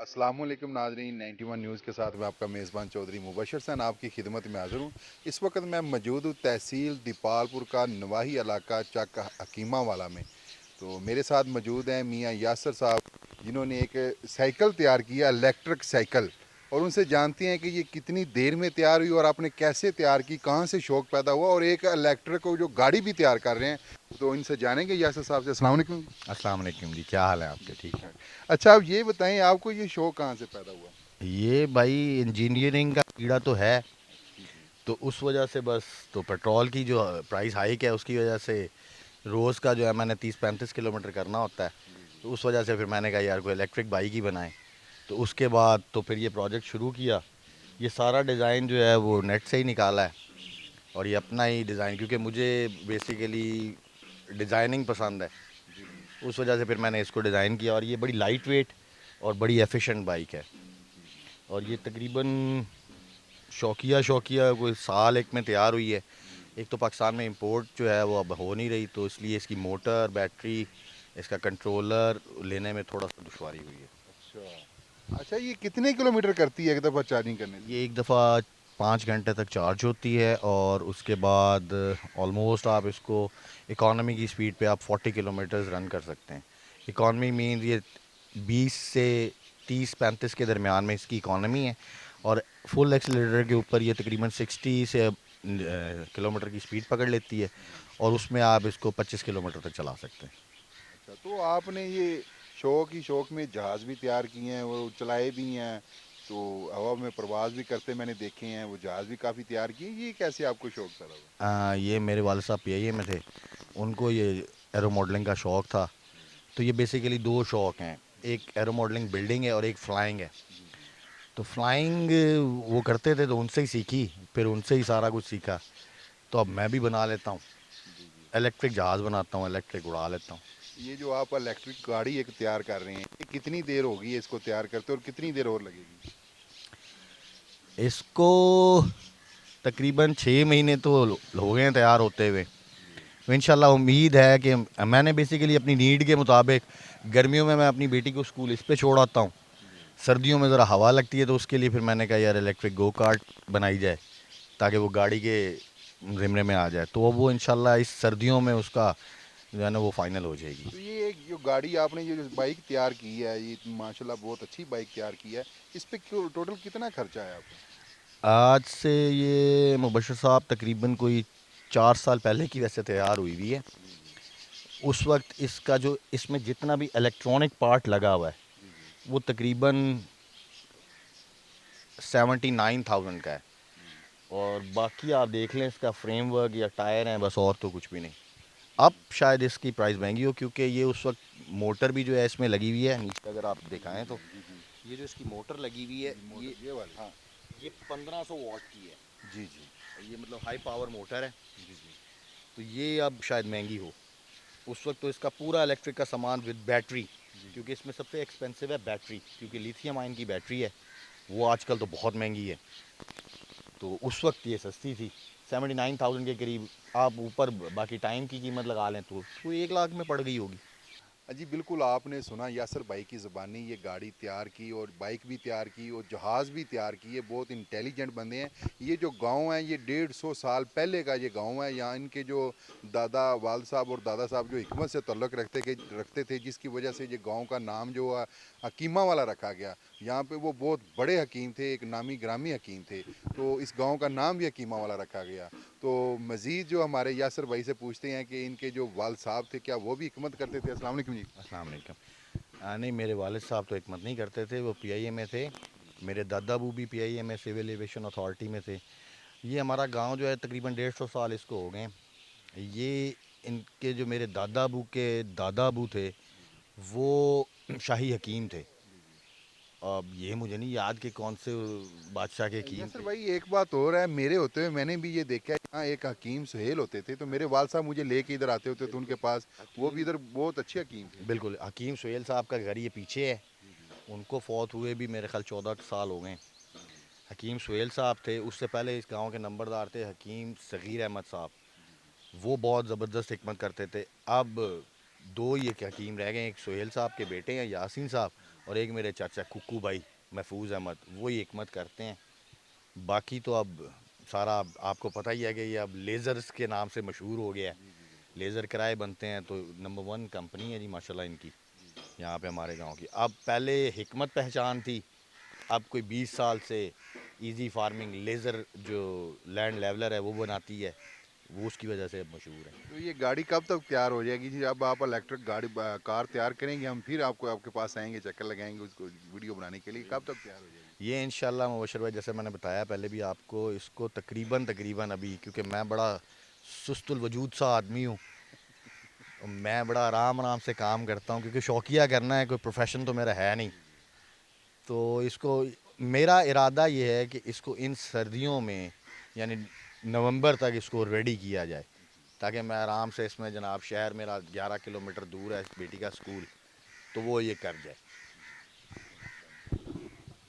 अस्सलाम वालेकुम नाजरीन 91 न्यूज़ के साथ मैं आपका मेज़बान चौधरी मुबशर सैन आपकी खिदमत में हाज़िर हूँ। इस वक्त मैं मौजूद हूँ तहसील दीपालपुर का नवाही इलाका चक हकीमा वाला में। तो मेरे साथ मौजूद हैं मियाँ यासर साहब जिन्होंने एक साइकिल तैयार किया, इलेक्ट्रिक साइकिल, और उनसे जानते हैं कि ये कितनी देर में तैयार हुई और आपने कैसे तैयार की, कहाँ से शौक़ पैदा हुआ, और एक इलेक्ट्रिक को जो गाड़ी भी तैयार कर रहे हैं। तो इनसे जानेंगे यासर साहब से। अस्सलाम वालेकुम। अस्सलाम वालेकुम जी, क्या हाल है आपके? ठीक है। अच्छा, आप ये बताएं आपको ये शौक़ कहाँ से पैदा हुआ? ये भाई इंजीनियरिंग का कीड़ा तो है, जी जी। तो उस वजह से बस, तो पेट्रोल की जो प्राइस हाइक है उसकी वजह से रोज़ का जो है मैंने 30-35 किलोमीटर करना होता है। जी जी। तो उस वजह से फिर मैंने कहा यार कोई इलेक्ट्रिक बाइक ही बनाएं। तो उसके बाद तो फिर ये प्रोजेक्ट शुरू किया। ये सारा डिज़ाइन जो है वो नेट से ही निकाला है, और ये अपना ही डिज़ाइन, क्योंकि मुझे बेसिकली डिज़ाइनिंग पसंद है। जी जी। उस वजह से फिर मैंने इसको डिज़ाइन किया, और ये बड़ी लाइट वेट और बड़ी एफिशिएंट बाइक है। और ये तकरीबन शौकिया शौकिया कोई साल एक में तैयार हुई है। एक तो पाकिस्तान में इंपोर्ट जो है वो अब हो नहीं रही, तो इसलिए इसकी मोटर, बैटरी, इसका कंट्रोलर लेने में थोड़ा सा दुश्वारी हुई है। अच्छा अच्छा, ये कितने किलोमीटर करती है एक दफ़ा चार्जिंग करने से? ये एक दफ़ा 5 घंटे तक चार्ज होती है, और उसके बाद ऑलमोस्ट आप इसको इकॉनमी की स्पीड पे आप 40 किलोमीटर्स रन कर सकते हैं। इकॉनमी मीन्स ये 20 से 30-35 के दरमियान में इसकी इकॉनमी है, और फुल एक्सीलरेटर के ऊपर ये तकरीबन 60 से किलोमीटर की स्पीड पकड़ लेती है, और उसमें आप इसको 25 किलोमीटर तक चला सकते हैं। अच्छा, तो आपने ये शौक ही शौक में जहाज़ भी तैयार किए हैं, वो चलाए भी हैं, तो हवा में प्रवास भी करते मैंने देखे हैं, वो जहाज़ भी काफ़ी तैयार किए। ये कैसे आपको शौक पैदा हुआ? ये मेरे वाले साहब पीआईए में थे, उनको ये एरो मॉडलिंग का शौक़ था। तो ये बेसिकली दो शौक़ हैं, एक एरो मॉडलिंग बिल्डिंग है और एक फ़्लाइंग है। जी जी। तो फ़्लाइंग वो करते थे तो उनसे ही सीखी, फिर उनसे ही सारा कुछ सीखा। तो अब मैं भी बना लेता हूँ, जी जी। इलेक्ट्रिक जहाज़ बनाता हूँ, इलेक्ट्रिक उड़ा लेता हूँ। ये जो आप इलेक्ट्रिक गाड़ी एक तैयार कर रहे हैं, ये कितनी देर होगी है इसको तैयार करते और कितनी देर और लगेगी? इसको तकरीबन 6 महीने तो हो गए हैं तैयार होते हुए। तो इंशाल्लाह उम्मीद है कि मैंने बेसिकली अपनी नीड के मुताबिक, गर्मियों में मैं अपनी बेटी को स्कूल इस पे छोड़ आता हूँ, सर्दियों में ज़रा हवा लगती है, तो उसके लिए फिर मैंने कहा यार इलेक्ट्रिक गो कार्ट बनाई जाए, ताकि वो गाड़ी के ज़िम्मे में आ जाए। तो वो इंशाल्लाह इस सर्दियों में उसका जो है ना वो फाइनल हो जाएगी। तो ये एक जो गाड़ी आपने ये जो बाइक तैयार की है, ये माशाल्लाह बहुत अच्छी बाइक तैयार की है। इस पे टोटल कितना खर्चा है आपका? आज से ये मुबशर साहब तकरीबन कोई 4 साल पहले की वैसे तैयार हुई हुई है। जी जी। उस वक्त इसका जो इसमें जितना भी इलेक्ट्रॉनिक पार्ट लगा हुआ है जी जी। वो तकरीबन 79,000 का है, और बाकी आप देख लें इसका फ्रेम वर्क या टायर हैं बस, और तो कुछ भी नहीं। अब शायद इसकी प्राइस महंगी हो, क्योंकि ये उस वक्त मोटर भी जो है इसमें लगी हुई है, नीचे अगर आप जी जी। दिखाएं तो जी जी। ये जो इसकी मोटर लगी हुई है, जी ये मोटर ये वाली। हाँ, ये 1500 वाट की है। जी जी। ये मतलब हाई पावर मोटर है। जी जी। तो ये अब शायद महंगी हो। उस वक्त तो इसका पूरा इलेक्ट्रिक का सामान विद बैटरी, जी जी। क्योंकि इसमें सबसे एक्सपेंसिव है बैटरी, क्योंकि लिथियम आयन की बैटरी है, वो आजकल तो बहुत महंगी है। तो उस वक्त ये सस्ती थी, 79,000 के करीब। आप ऊपर बाकी टाइम की कीमत लगा लें तो 1 लाख में पड़ गई होगी। जी बिल्कुल, आपने सुना यासर भाई की ज़बानी, ये गाड़ी तैयार की और बाइक भी तैयार की और जहाज़ भी तैयार की। ये बहुत इंटेलिजेंट बंदे हैं। ये जो गांव है ये 150 साल पहले का ये गांव है। यहाँ इनके जो दादा वाल साहब और दादा साहब जो हिकमत से तल्लुक़ रखते थे, जिसकी वजह से ये गांव का नाम जो हकीमा वाला रखा गया। यहाँ पे वो बहुत बड़े हकीम थे, एक नामी ग्रामी हकीम थे, तो इस गाँव का नाम भी हकीमा वाला रखा गया। तो मज़ीद जो हमारे यासर भाई से पूछते हैं कि इनके जो वाल साहब थे क्या वो भी हिकमत करते थे? अस्सलाम वालेकुम जी। अस्सलाम वालेकुम। नहीं, मेरे वालिद साहब तो हिकमत नहीं करते थे, वो पीआईए में थे। मेरे दादा अबू भी पीआईए में सिविल एविएशन अथॉरिटी में थे। ये हमारा गांव जो है तकरीबन 150 साल इसको हो गए। ये इनके जो मेरे दादा अबू के दादा अबू थे, वो शाही हकीम थे। अब ये मुझे नहीं याद कि कौन से बादशाह के हकीम यासर थे। भाई एक बात और है, मेरे होते हुए मैंने भी ये देखा है, यहाँ एक हकीम सुहेल होते थे, तो मेरे वाल साहब मुझे लेके इधर आते होते थे उनके पास। वो भी हकीम, इधर बहुत अच्छे हकीम थे। बिल्कुल, हकीम सुहेल साहब का घर ये पीछे है। उनको फौत हुए भी मेरे ख्याल 14 साल हो गए। हकीम सुहेल साहब थे, उससे पहले इस गांव के नंबरदार थे हकीम सगीर अहमद साहब। वो बहुत ज़बरदस्त हिकमत करते थे। अब दो ये हकीम रह गए, एक सुहेल साहब के बेटे हैं यासीन साहब, اور ایک میرے چاچا ککو بھائی محفوظ احمد، وہی حکمت کرتے ہیں. باقی تو اب سارا آپ کو پتہ ہی ہے کہ یہ اب لیزرز کے نام سے مشہور ہو گیا ہے. لیزر کرائے بنتے ہیں تو نمبر 1 کمپنی ہے جی ماشاءاللہ ان کی یہاں پہ ہمارے گاؤں کی. اب پہلے حکمت پہچان تھی، اب کوئی 20 سال سے ایزی فارمنگ لیزر جو لینڈ لیولر ہے وہ بناتی ہے، وہ اس کی وجہ سے مشہور ہے. تو یہ گاڑی کب تک تیار ہو جائے گی جی؟ اب آپ الیکٹرک گاڑی کار تیار کریں گے، ہم پھر آپ کے پاس آئیں گے، چکر لگائیں گے اس کو ویڈیو بنانے کے لیے. کب تک تیار ہو جائے گی؟ یہ انشاءاللہ مبشر بھائی جیسے میں نے بتایا پہلے بھی آپ کو، اس کو تقریباً ابھی، کیونکہ میں بڑا سست الوجود سا آدمی ہوں، میں بڑا آرام سے کام کرتا ہوں کیونکہ شوقیہ کرنا ہے، کوئی پروفیشن تو میرا ہے نہیں. تو اس کو میرا ارادہ یہ ہے کہ اس کو ان سردیوں میں یعنی نومبر تک اس کو ریڈی کیا جائے، تاکہ میں آرام سے اس میں جناب، شہر میرا 11 کلومیٹر دور ہے بیٹی کا اسکول، تو وہ یہ کر جائے.